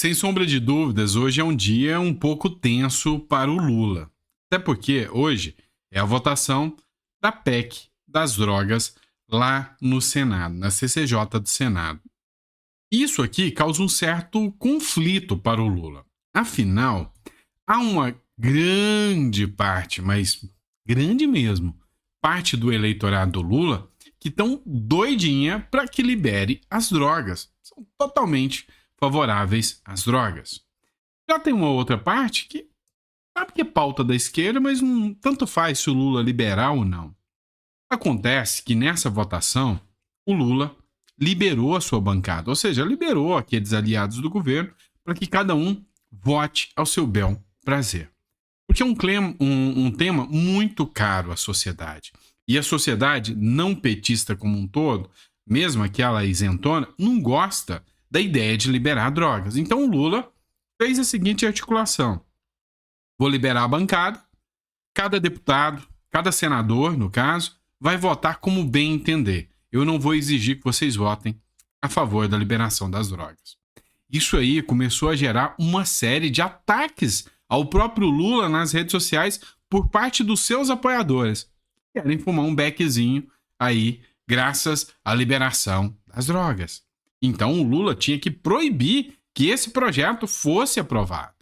Sem sombra de dúvidas, hoje é um dia um pouco tenso para o Lula. Até porque hoje é a votação da PEC das drogas lá no Senado, na CCJ do Senado. Isso aqui causa um certo conflito para o Lula. Afinal, há uma grande parte, mas grande mesmo, parte do eleitorado do Lula que estão doidinha para que libere as drogas. São totalmente favoráveis às drogas. Já tem uma outra parte que sabe que é pauta da esquerda, mas não tanto faz se o Lula liberar ou não. Acontece que nessa votação, o Lula liberou a sua bancada, ou seja, liberou aqueles aliados do governo para que cada um vote ao seu bel prazer. Porque é um tema muito caro à sociedade. E a sociedade não petista como um todo, mesmo aquela isentona, não gosta da ideia de liberar drogas. Então o Lula fez a seguinte articulação. Vou liberar a bancada, cada deputado, cada senador, no caso, vai votar como bem entender. Eu não vou exigir que vocês votem a favor da liberação das drogas. Isso aí começou a gerar uma série de ataques ao próprio Lula nas redes sociais por parte dos seus apoiadores. Querem fumar um beckzinho aí, graças à liberação das drogas. Então o Lula tinha que proibir que esse projeto fosse aprovado.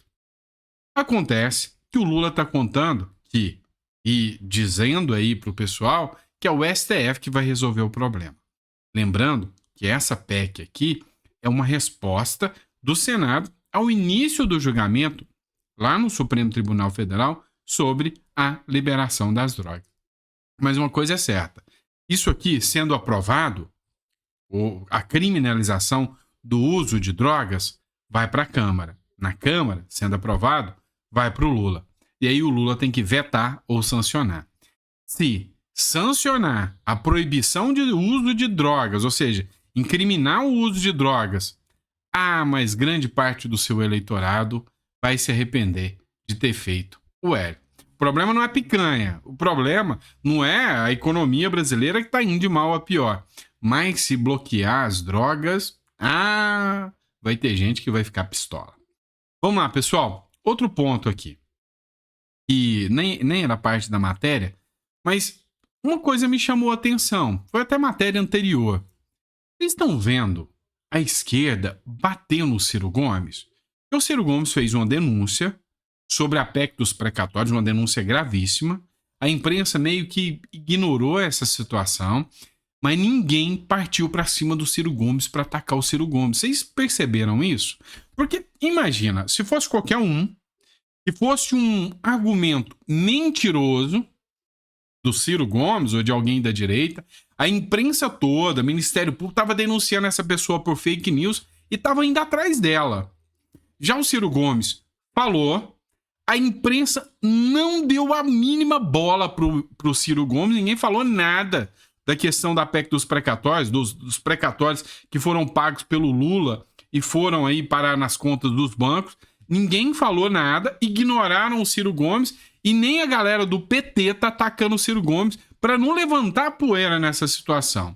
Acontece que o Lula está contando e dizendo aí para o pessoal que é o STF que vai resolver o problema. Lembrando que essa PEC aqui é uma resposta do Senado ao início do julgamento lá no Supremo Tribunal Federal sobre a liberação das drogas. Mas uma coisa é certa, isso aqui sendo aprovado, a criminalização do uso de drogas vai para a Câmara. Na Câmara, sendo aprovado, vai para o Lula. E aí o Lula tem que vetar ou sancionar. Se sancionar a proibição de uso de drogas, ou seja, incriminar o uso de drogas, mas grande parte do seu eleitorado vai se arrepender de ter feito o L. O problema não é picanha, o problema não é a economia brasileira que está indo de mal a pior. Mas se bloquear as drogas, vai ter gente que vai ficar pistola. Vamos lá, pessoal. Outro ponto aqui, que nem era parte da matéria, mas uma coisa me chamou a atenção. Foi até matéria anterior. Vocês estão vendo a esquerda batendo no Ciro Gomes? O Ciro Gomes fez uma denúncia sobre a PEC dos precatórios, uma denúncia gravíssima. A imprensa meio que ignorou essa situação, mas ninguém partiu para cima do Ciro Gomes para atacar o Ciro Gomes. Vocês perceberam isso? Porque imagina, se fosse qualquer um, se fosse um argumento mentiroso do Ciro Gomes ou de alguém da direita, a imprensa toda, o Ministério Público, estava denunciando essa pessoa por fake news e estava indo atrás dela. Já o Ciro Gomes falou, a imprensa não deu a mínima bola pro Ciro Gomes, ninguém falou nada da questão da PEC dos precatórios, dos precatórios que foram pagos pelo Lula e foram aí parar nas contas dos bancos. Ninguém falou nada, ignoraram o Ciro Gomes e nem a galera do PT tá atacando o Ciro Gomes para não levantar poeira nessa situação.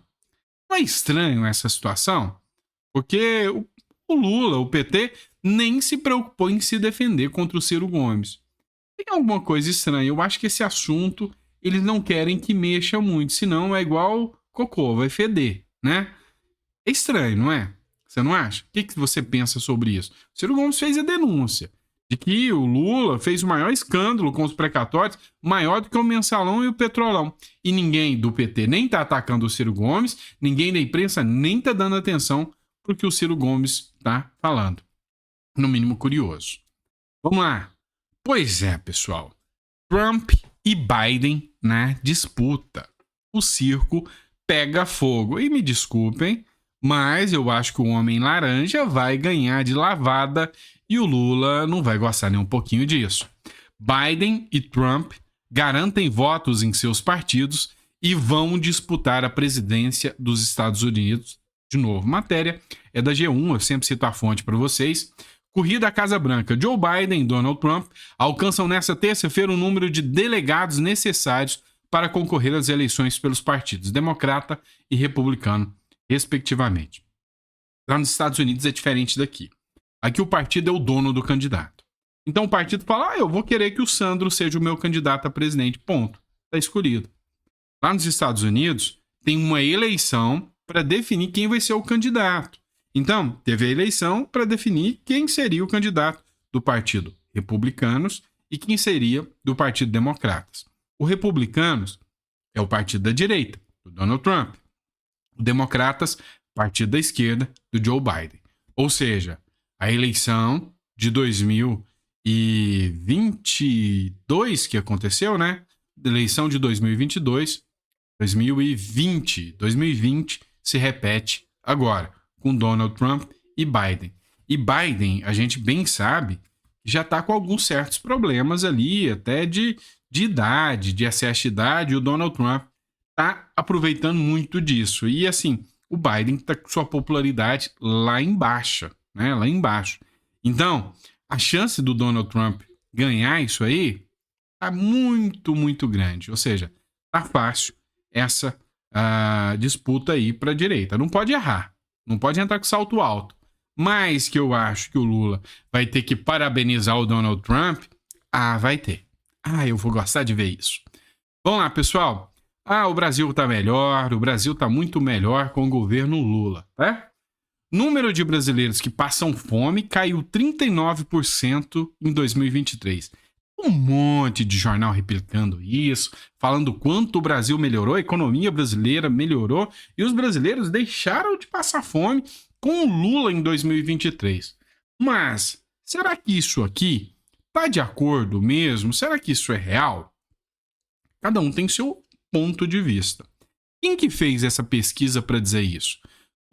Não é estranho essa situação? Porque o Lula, o PT, nem se preocupou em se defender contra o Ciro Gomes. Tem alguma coisa estranha. Eu acho que esse assunto eles não querem que mexa muito, senão é igual cocô, vai feder, né? É estranho, não é? Você não acha? O que você pensa sobre isso? O Ciro Gomes fez a denúncia de que o Lula fez o maior escândalo com os precatórios, maior do que o Mensalão e o Petrolão. E ninguém do PT nem tá atacando o Ciro Gomes, ninguém da imprensa nem tá dando atenção pro que o Ciro Gomes tá falando. No mínimo curioso. Vamos lá. Pois é, pessoal. Trump e Biden na disputa. O circo pega fogo. E me desculpem, mas eu acho que o homem laranja vai ganhar de lavada e o Lula não vai gostar nem um pouquinho disso. Biden e Trump garantem votos em seus partidos e vão disputar a presidência dos Estados Unidos. De novo, matéria é da G1, eu sempre cito a fonte para vocês. Corrida à Casa Branca. Joe Biden e Donald Trump alcançam nesta terça-feira o número de delegados necessários para concorrer às eleições pelos partidos democrata e republicano, respectivamente. Lá nos Estados Unidos é diferente daqui. Aqui o partido é o dono do candidato. Então o partido fala, eu vou querer que o Sandro seja o meu candidato a presidente, ponto. Está escolhido. Lá nos Estados Unidos, tem uma eleição para definir quem vai ser o candidato. Então, teve a eleição para definir quem seria o candidato do Partido Republicanos e quem seria do Partido Democratas. O Republicanos é o partido da direita, do Donald Trump. O Democratas, partido da esquerda, do Joe Biden. Ou seja, a eleição de 2022 que aconteceu, né? Eleição de 2022, 2020 se repete agora, com Donald Trump e Biden. E Biden, a gente bem sabe, já está com alguns certos problemas ali, até de idade, de excesso de idade, e o Donald Trump está aproveitando muito disso. E assim, o Biden está com sua popularidade lá embaixo, né? Lá embaixo. Então, a chance do Donald Trump ganhar isso aí está muito, muito grande. Ou seja, tá fácil essa disputa aí para a direita. Não pode errar, não pode entrar com salto alto. Mas que eu acho que o Lula vai ter que parabenizar o Donald Trump, vai ter. Eu vou gostar de ver isso. Vamos lá, pessoal. O Brasil tá melhor, o Brasil tá muito melhor com o governo Lula, tá? Número de brasileiros que passam fome caiu 39% em 2023. Um monte de jornal replicando isso, falando quanto o Brasil melhorou, a economia brasileira melhorou e os brasileiros deixaram de passar fome com o Lula em 2023. Mas será que isso aqui tá de acordo mesmo? Será que isso é real? Cada um tem seu ponto de vista. Quem que fez essa pesquisa para dizer isso?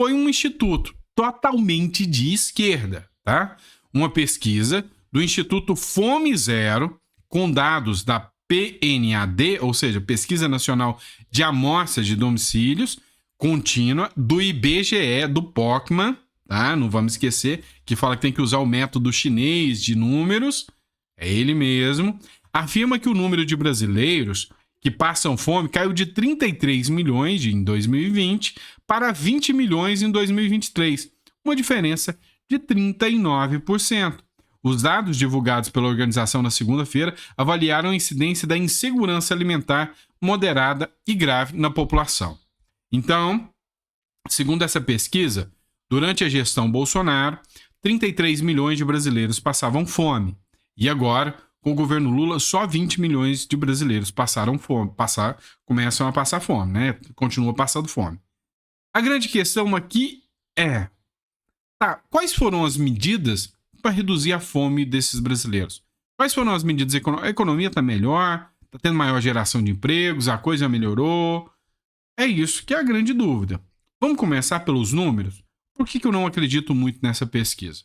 Foi um instituto totalmente de esquerda, tá? Uma pesquisa do Instituto Fome Zero, com dados da PNAD, ou seja, Pesquisa Nacional de Amostras de Domicílios, contínua, do IBGE, do Pocman, tá? Não vamos esquecer, que fala que tem que usar o método chinês de números, é ele mesmo, afirma que o número de brasileiros que passam fome caiu de 33 milhões em 2020 para 20 milhões em 2023, uma diferença de 39%. Os dados divulgados pela organização na segunda-feira avaliaram a incidência da insegurança alimentar moderada e grave na população. Então, segundo essa pesquisa, durante a gestão Bolsonaro, 33 milhões de brasileiros passavam fome. E agora, com o governo Lula, só 20 milhões de brasileiros começam a passar fome, né? Continuam passando fome. A grande questão aqui é, quais foram as medidas para reduzir a fome desses brasileiros? Quais foram as medidas econômicas? A economia está melhor, está tendo maior geração de empregos, a coisa melhorou. É isso que é a grande dúvida. Vamos começar pelos números? Por que eu não acredito muito nessa pesquisa?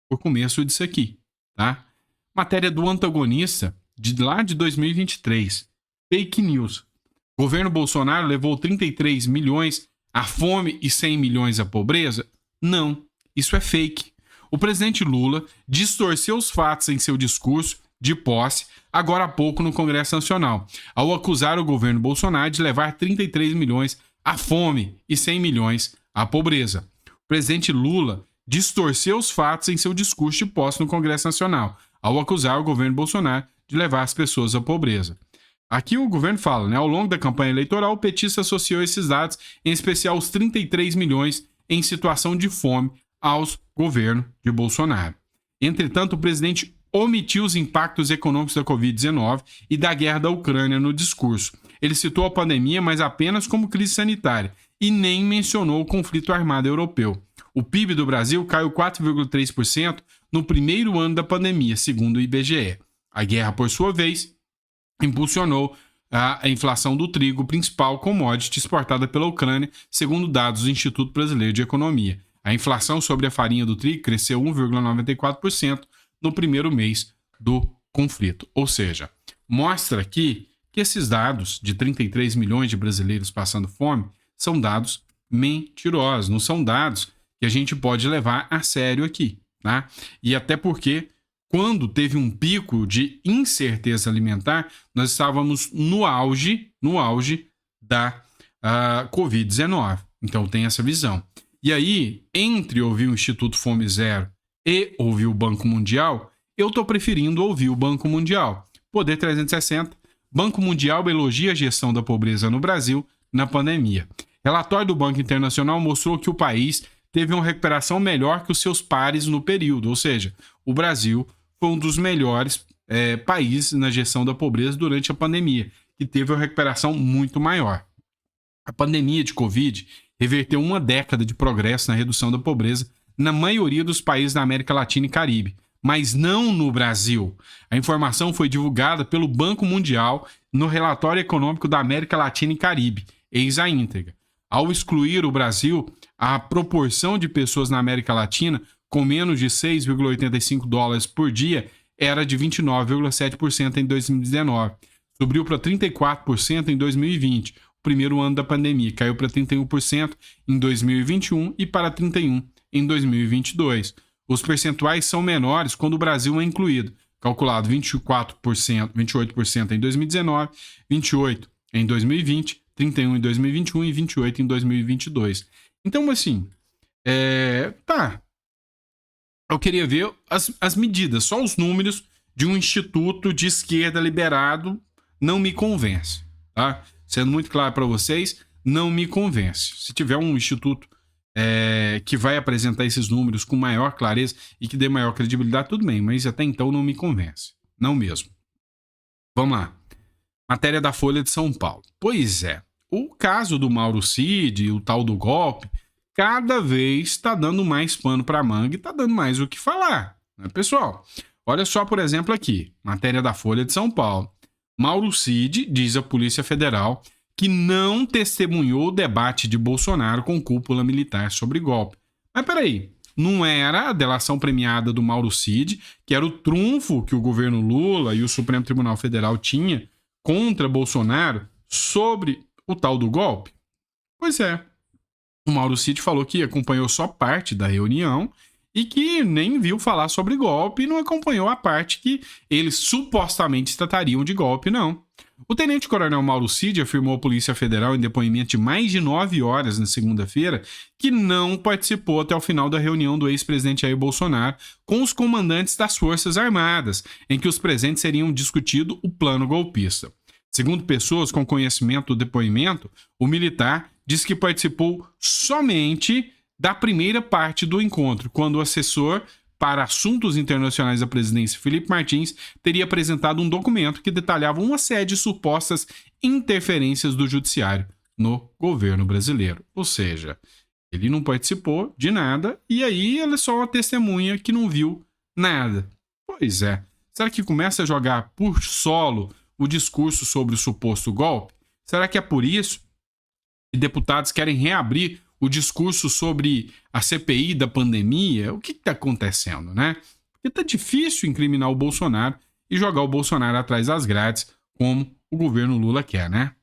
Por começo disso aqui, tá? Matéria do Antagonista, lá de 2023. Fake news. Governo Bolsonaro levou 33 milhões à fome e 100 milhões à pobreza? Não, isso é fake. O presidente Lula distorceu os fatos em seu discurso de posse, agora há pouco no Congresso Nacional, ao acusar o governo Bolsonaro de levar 33 milhões à fome e 100 milhões à pobreza. O presidente Lula distorceu os fatos em seu discurso de posse no Congresso Nacional, ao acusar o governo Bolsonaro de levar as pessoas à pobreza. Aqui o governo fala, né? Ao longo da campanha eleitoral, o petista associou esses dados, em especial os 33 milhões em situação de fome, aos governo de Bolsonaro. Entretanto, o presidente omitiu os impactos econômicos da Covid-19 e da guerra da Ucrânia no discurso. Ele citou a pandemia, mas apenas como crise sanitária, e nem mencionou o conflito armado europeu. O PIB do Brasil caiu 4,3% no primeiro ano da pandemia, segundo o IBGE. A guerra, por sua vez, impulsionou a inflação do trigo, principal commodity exportada pela Ucrânia, segundo dados do Instituto Brasileiro de Economia. A inflação sobre a farinha do trigo cresceu 1,94% no primeiro mês do conflito. Ou seja, mostra aqui que esses dados de 33 milhões de brasileiros passando fome são dados mentirosos, não são dados que a gente pode levar a sério aqui, tá? E até porque, quando teve um pico de incerteza alimentar, nós estávamos no auge da Covid-19. Então tem essa visão. E aí, entre ouvir o Instituto Fome Zero e ouvir o Banco Mundial, eu estou preferindo ouvir o Banco Mundial. Poder 360, Banco Mundial elogia a gestão da pobreza no Brasil na pandemia. Relatório do Banco Internacional mostrou que o país teve uma recuperação melhor que os seus pares no período, ou seja, o Brasil foi um dos melhores países na gestão da pobreza durante a pandemia, que teve uma recuperação muito maior. A pandemia de Covid reverteu uma década de progresso na redução da pobreza na maioria dos países da América Latina e Caribe, mas não no Brasil. A informação foi divulgada pelo Banco Mundial no Relatório Econômico da América Latina e Caribe, eis a íntegra. Ao excluir o Brasil, a proporção de pessoas na América Latina com menos de 6,85 dólares por dia era de 29,7% em 2019. Subiu para 34% em 2020, o primeiro ano da pandemia. Caiu para 31% em 2021 e para 31% em 2022. Os percentuais são menores quando o Brasil é incluído, calculado 28% em 2019, 28% em 2020, 31% em 2021 e 28% em 2022. Então, assim, eu queria ver as medidas, só os números de um instituto de esquerda liberado não me convence, tá? Sendo muito claro para vocês, não me convence. Se tiver um instituto que vai apresentar esses números com maior clareza e que dê maior credibilidade, tudo bem, mas até então não me convence. Não mesmo. Vamos lá. Matéria da Folha de São Paulo. Pois é, o caso do Mauro Cid, o tal do golpe, cada vez está dando mais pano para manga e está dando mais o que falar, né, pessoal? Olha só, por exemplo, aqui, matéria da Folha de São Paulo. Mauro Cid diz à Polícia Federal que não testemunhou o debate de Bolsonaro com cúpula militar sobre golpe. Mas peraí, não era a delação premiada do Mauro Cid, que era o trunfo que o governo Lula e o Supremo Tribunal Federal tinha contra Bolsonaro sobre o tal do golpe? Pois é. O Mauro Cid falou que acompanhou só parte da reunião e que nem viu falar sobre golpe e não acompanhou a parte que eles supostamente tratariam de golpe, não. O tenente-coronel Mauro Cid afirmou à Polícia Federal em depoimento de mais de 9 horas na segunda-feira que não participou até o final da reunião do ex-presidente Jair Bolsonaro com os comandantes das Forças Armadas, em que os presentes seriam discutido o plano golpista. Segundo pessoas com conhecimento do depoimento, o militar diz que participou somente da primeira parte do encontro, quando o assessor para assuntos internacionais da presidência, Felipe Martins, teria apresentado um documento que detalhava uma série de supostas interferências do judiciário no governo brasileiro. Ou seja, ele não participou de nada e aí ela é só uma testemunha que não viu nada. Pois é. Será que começa a jogar por solo o discurso sobre o suposto golpe? Será que é por isso que deputados querem reabrir o discurso sobre a CPI da pandemia? O que está acontecendo, né? Porque está difícil incriminar o Bolsonaro e jogar o Bolsonaro atrás das grades, como o governo Lula quer, né?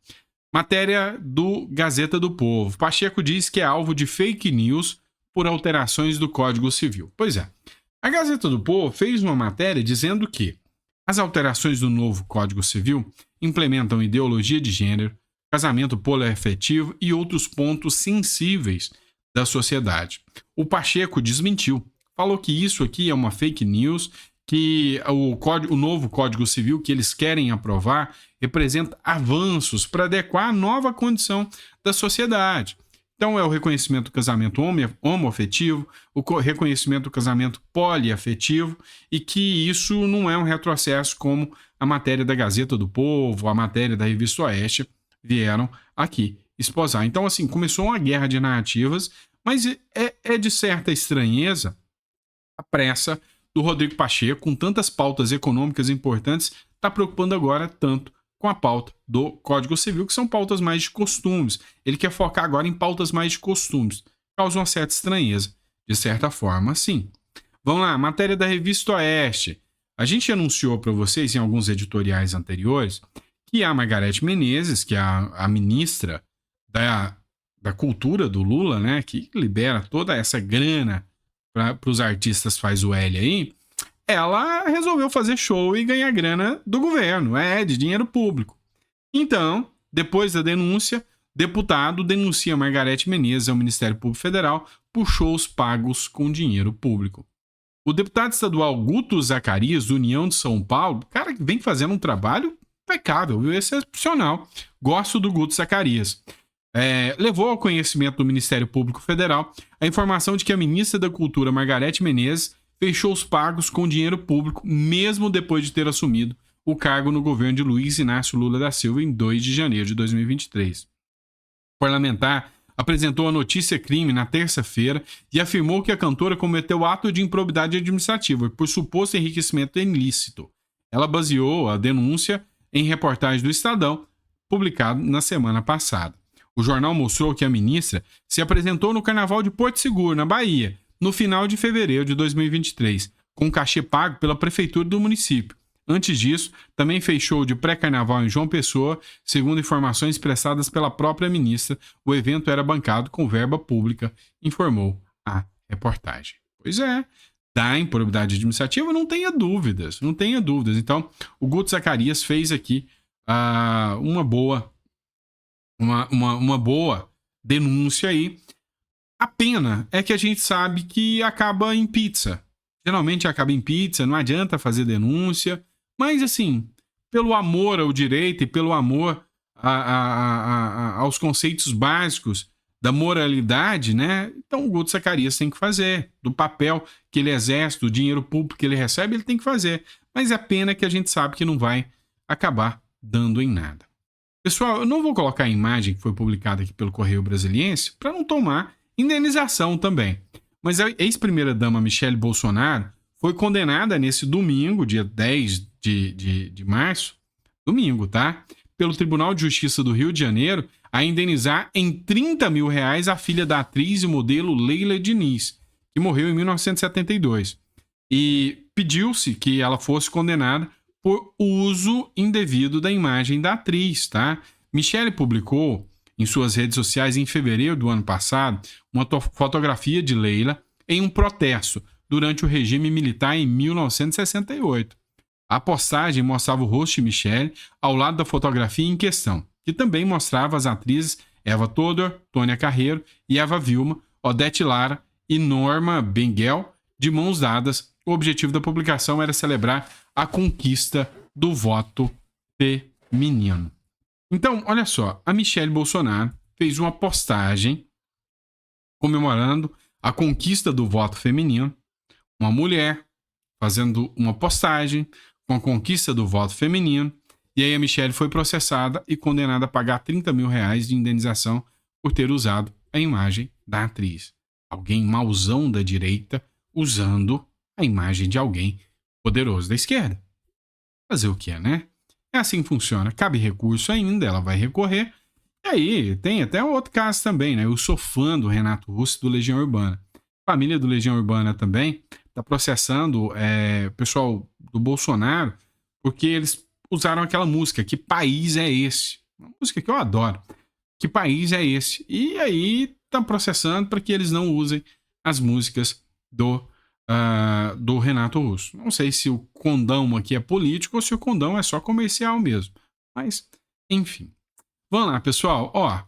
Matéria do Gazeta do Povo. Pacheco diz que é alvo de fake news por alterações do Código Civil. Pois é. A Gazeta do Povo fez uma matéria dizendo que as alterações do novo Código Civil implementam ideologia de gênero, casamento poliafetivo e outros pontos sensíveis da sociedade. O Pacheco desmentiu, falou que isso aqui é uma fake news, que o novo Código Civil que eles querem aprovar representa avanços para adequar a nova condição da sociedade. Então é o reconhecimento do casamento homoafetivo, o reconhecimento do casamento poliafetivo e que isso não é um retrocesso como a matéria da Gazeta do Povo, a matéria da Revista Oeste vieram aqui esposar. Então, assim, começou uma guerra de narrativas, mas é de certa estranheza a pressa do Rodrigo Pacheco, com tantas pautas econômicas importantes, está preocupando agora tanto com a pauta do Código Civil, que são pautas mais de costumes. Ele quer focar agora em pautas mais de costumes. Causa uma certa estranheza, de certa forma, sim. Vamos lá, matéria da Revista Oeste. A gente anunciou para vocês em alguns editoriais anteriores que a Margareth Menezes, que é a ministra da cultura do Lula, né, que libera toda essa grana para os artistas faz o L aí, ela resolveu fazer show e ganhar grana do governo, de dinheiro público. Então, depois da denúncia, deputado denuncia Margareth Menezes ao Ministério Público Federal por shows pagos com dinheiro público. O deputado estadual Guto Zacarias, do União de São Paulo, cara que vem fazendo um trabalho impecável, viu? Excepcional. Gosto do Guto Zacarias. Levou ao conhecimento do Ministério Público Federal a informação de que a ministra da Cultura, Margarete Menezes, fechou os pagos com dinheiro público, mesmo depois de ter assumido o cargo no governo de Luiz Inácio Lula da Silva em 2 de janeiro de 2023. O parlamentar apresentou a notícia-crime na terça-feira e afirmou que a cantora cometeu ato de improbidade administrativa por suposto enriquecimento ilícito. Ela baseou a denúncia em reportagem do Estadão, publicado na semana passada. O jornal mostrou que a ministra se apresentou no Carnaval de Porto Seguro, na Bahia, no final de fevereiro de 2023, com cachê pago pela prefeitura do município. Antes disso, também fez show de pré-carnaval em João Pessoa. Segundo informações prestadas pela própria ministra, o evento era bancado com verba pública, informou a reportagem. Pois é, da improbidade administrativa, não tenha dúvidas. Então, o Guto Zacarias fez aqui uma boa denúncia aí. A pena é que a gente sabe que acaba em pizza. Geralmente acaba em pizza, não adianta fazer denúncia. Mas, assim, pelo amor ao direito e pelo amor aos conceitos básicos da moralidade, né? Então o Guto Zacarias tem que fazer. Do papel que ele exerce, do dinheiro público que ele recebe, ele tem que fazer. Mas a pena é que a gente sabe que não vai acabar dando em nada. Pessoal, eu não vou colocar a imagem que foi publicada aqui pelo Correio Brasiliense para não tomar indenização também. Mas a ex-primeira-dama Michele Bolsonaro foi condenada nesse domingo, dia 10 de março, domingo, tá? Pelo Tribunal de Justiça do Rio de Janeiro, a indenizar em R$30 mil a filha da atriz e modelo Leila Diniz, que morreu em 1972. E pediu-se que ela fosse condenada por uso indevido da imagem da atriz, tá? Michele publicou em suas redes sociais em fevereiro do ano passado uma fotografia de Leila em um protesto durante o regime militar em 1968. A postagem mostrava o rosto de Michele ao lado da fotografia em questão, que também mostrava as atrizes Eva Todor, Tônia Carreiro e Eva Vilma, Odete Lara e Norma Benguel de mãos dadas. O objetivo da publicação era celebrar a conquista do voto feminino. Então, olha só, a Michele Bolsonaro fez uma postagem comemorando a conquista do voto feminino, uma mulher fazendo uma postagem com a conquista do voto feminino, e aí a Michele foi processada e condenada a pagar R$30 mil de indenização por ter usado a imagem da atriz. Alguém mauzão da direita usando a imagem de alguém poderoso da esquerda. Fazer o que, né? É assim que funciona. Cabe recurso ainda, ela vai recorrer. E aí, tem até outro caso também, né? Eu sou fã do Renato Russo do Legião Urbana. A família do Legião Urbana também está processando o pessoal do Bolsonaro porque eles usaram aquela música, Que País é Esse? Uma música que eu adoro. Que país é esse? E aí estão processando para que eles não usem as músicas do Renato Russo. Não sei se o condão aqui é político ou se o condão é só comercial mesmo. Mas, enfim. Vamos lá, pessoal. Ó,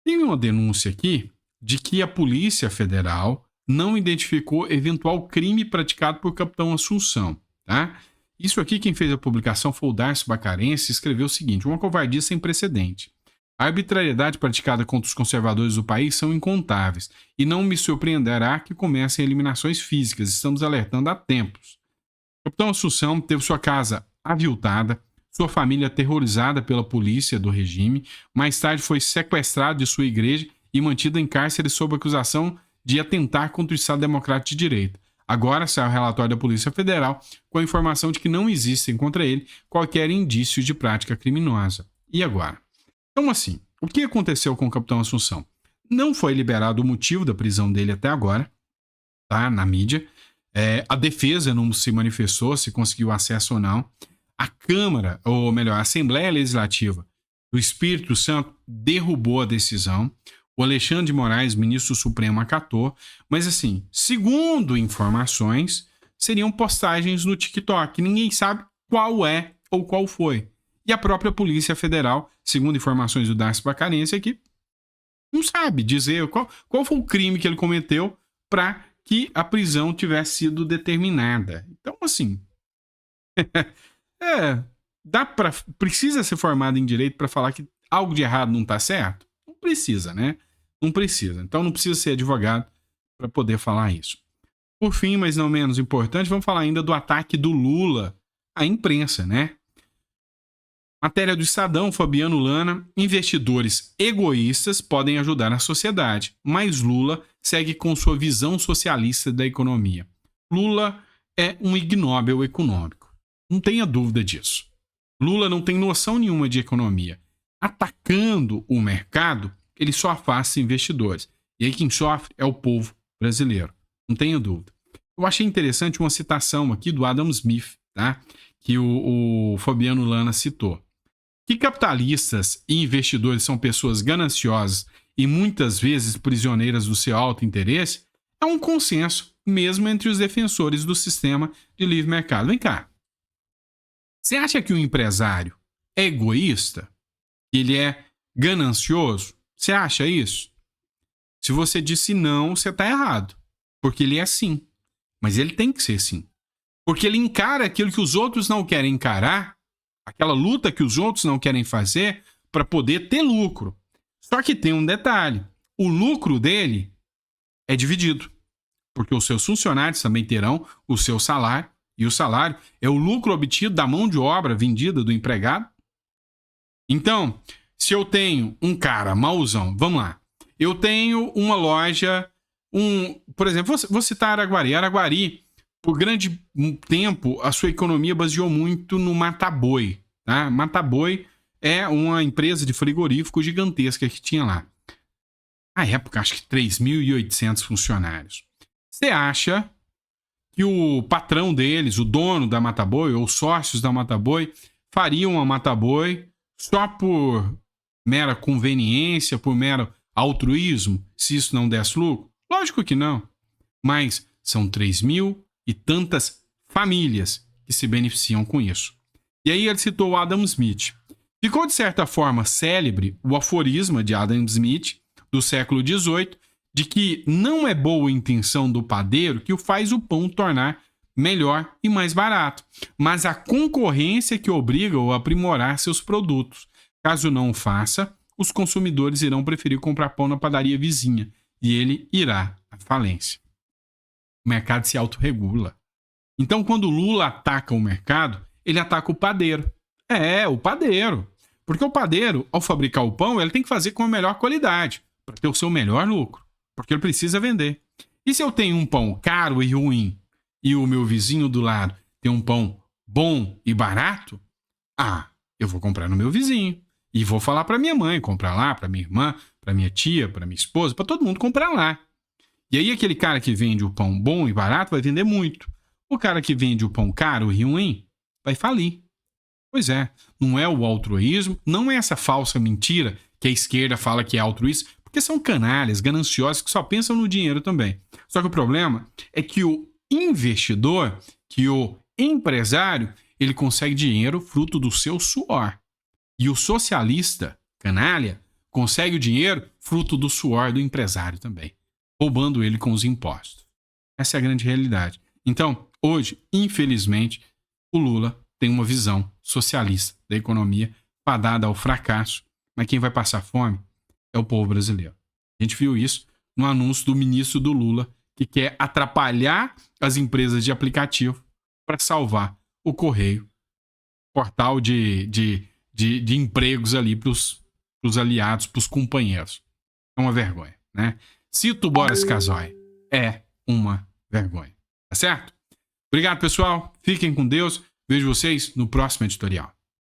tem uma denúncia aqui de que a Polícia Federal não identificou eventual crime praticado por Capitão Assunção, tá? Isso aqui, quem fez a publicação foi o Darcio Bacarense, escreveu o seguinte: uma covardia sem precedente. A arbitrariedade praticada contra os conservadores do país são incontáveis, e não me surpreenderá que comecem eliminações físicas. Estamos alertando há tempos. O Capitão Assunção teve sua casa aviltada, sua família aterrorizada pela polícia do regime, mais tarde foi sequestrado de sua igreja e mantido em cárcere sob acusação de atentar contra o Estado Democrático de Direito. Agora sai o relatório da Polícia Federal com a informação de que não existem contra ele qualquer indício de prática criminosa. E agora? Então, assim, o que aconteceu com o Capitão Assunção? Não foi liberado o motivo da prisão dele até agora, tá? Na mídia. A defesa não se manifestou se conseguiu acesso ou não. A Câmara, ou melhor, a Assembleia Legislativa do Espírito Santo derrubou a decisão. O Alexandre de Moraes, ministro supremo, acatou. Mas, assim, segundo informações, seriam postagens no TikTok. Ninguém sabe qual é ou qual foi. E a própria Polícia Federal, segundo informações do Darcio Bacarense, aqui não sabe dizer qual foi o crime que ele cometeu para que a prisão tivesse sido determinada. Então, assim, precisa ser formado em direito para falar que algo de errado não está certo? Não precisa, né? Não precisa. Então não precisa ser advogado para poder falar isso. Por fim, mas não menos importante, vamos falar ainda do ataque do Lula à imprensa, né? Matéria do Estadão, Fabiano Lana: investidores egoístas podem ajudar a sociedade, mas Lula segue com sua visão socialista da economia. Lula é um ignóbil econômico. Não tenha dúvida disso. Lula não tem noção nenhuma de economia. Atacando o mercado, ele só afasta investidores. E aí quem sofre é o povo brasileiro. Não tenha dúvida. Eu achei interessante uma citação aqui do Adam Smith, tá? Que o Fabiano Lana citou. Que capitalistas e investidores são pessoas gananciosas e muitas vezes prisioneiras do seu alto interesse é um consenso, mesmo entre os defensores do sistema de livre mercado. Vem cá. Você acha que o empresário é egoísta? Ele é ganancioso? Você acha isso? Se você disse não, você está errado. Porque ele é sim. Mas ele tem que ser sim. Porque ele encara aquilo que os outros não querem encarar, aquela luta que os outros não querem fazer para poder ter lucro. Só que tem um detalhe. O lucro dele é dividido. Porque os seus funcionários também terão o seu salário. E o salário é o lucro obtido da mão de obra vendida do empregado. Então, se eu tenho um cara mauzão, vamos lá. Eu tenho uma loja, por exemplo, vou citar Araguari. Araguari, por grande tempo, a sua economia baseou muito no Mataboi. Tá? Mataboi é uma empresa de frigorífico gigantesca que tinha lá. Na época, acho que 3.800 funcionários. Você acha que o patrão deles, o dono da Mataboi, ou sócios da Mataboi, fariam a Mataboi só por mera conveniência, por mero altruísmo, se isso não desse lucro? Lógico que não. Mas são 3.000 e tantas famílias que se beneficiam com isso. E aí ele citou o Adam Smith. Ficou, de certa forma, célebre o aforisma de Adam Smith, do século XVIII, de que não é boa a intenção do padeiro que o faz o pão tornar melhor e mais barato, mas a concorrência que obriga-o a aprimorar seus produtos. Caso não o faça, os consumidores irão preferir comprar pão na padaria vizinha e ele irá à falência. O mercado se autorregula. Então, quando o Lula ataca o mercado, ele ataca o padeiro. O padeiro. Porque o padeiro, ao fabricar o pão, ele tem que fazer com a melhor qualidade, para ter o seu melhor lucro, porque ele precisa vender. E se eu tenho um pão caro e ruim, e o meu vizinho do lado tem um pão bom e barato, eu vou comprar no meu vizinho. E vou falar para minha mãe comprar lá, para minha irmã, para minha tia, para minha esposa, para todo mundo comprar lá. E aí aquele cara que vende o pão bom e barato vai vender muito. O cara que vende o pão caro e ruim vai falir. Pois é, não é o altruísmo, não é essa falsa mentira que a esquerda fala que é altruísmo, porque são canalhas, gananciosos, que só pensam no dinheiro também. Só que o problema é que o investidor, que o empresário, ele consegue dinheiro fruto do seu suor. E o socialista, canalha, consegue o dinheiro fruto do suor do empresário também, roubando ele com os impostos. Essa é a grande realidade. Então, hoje, infelizmente, o Lula tem uma visão socialista da economia fadada ao fracasso, mas quem vai passar fome é o povo brasileiro. A gente viu isso no anúncio do ministro do Lula, que quer atrapalhar as empresas de aplicativo para salvar o Correio, portal de empregos ali para os aliados, para os companheiros. É uma vergonha, né? Cito Boris Casoy. É uma vergonha. Tá certo? Obrigado, pessoal. Fiquem com Deus. Vejo vocês no próximo editorial.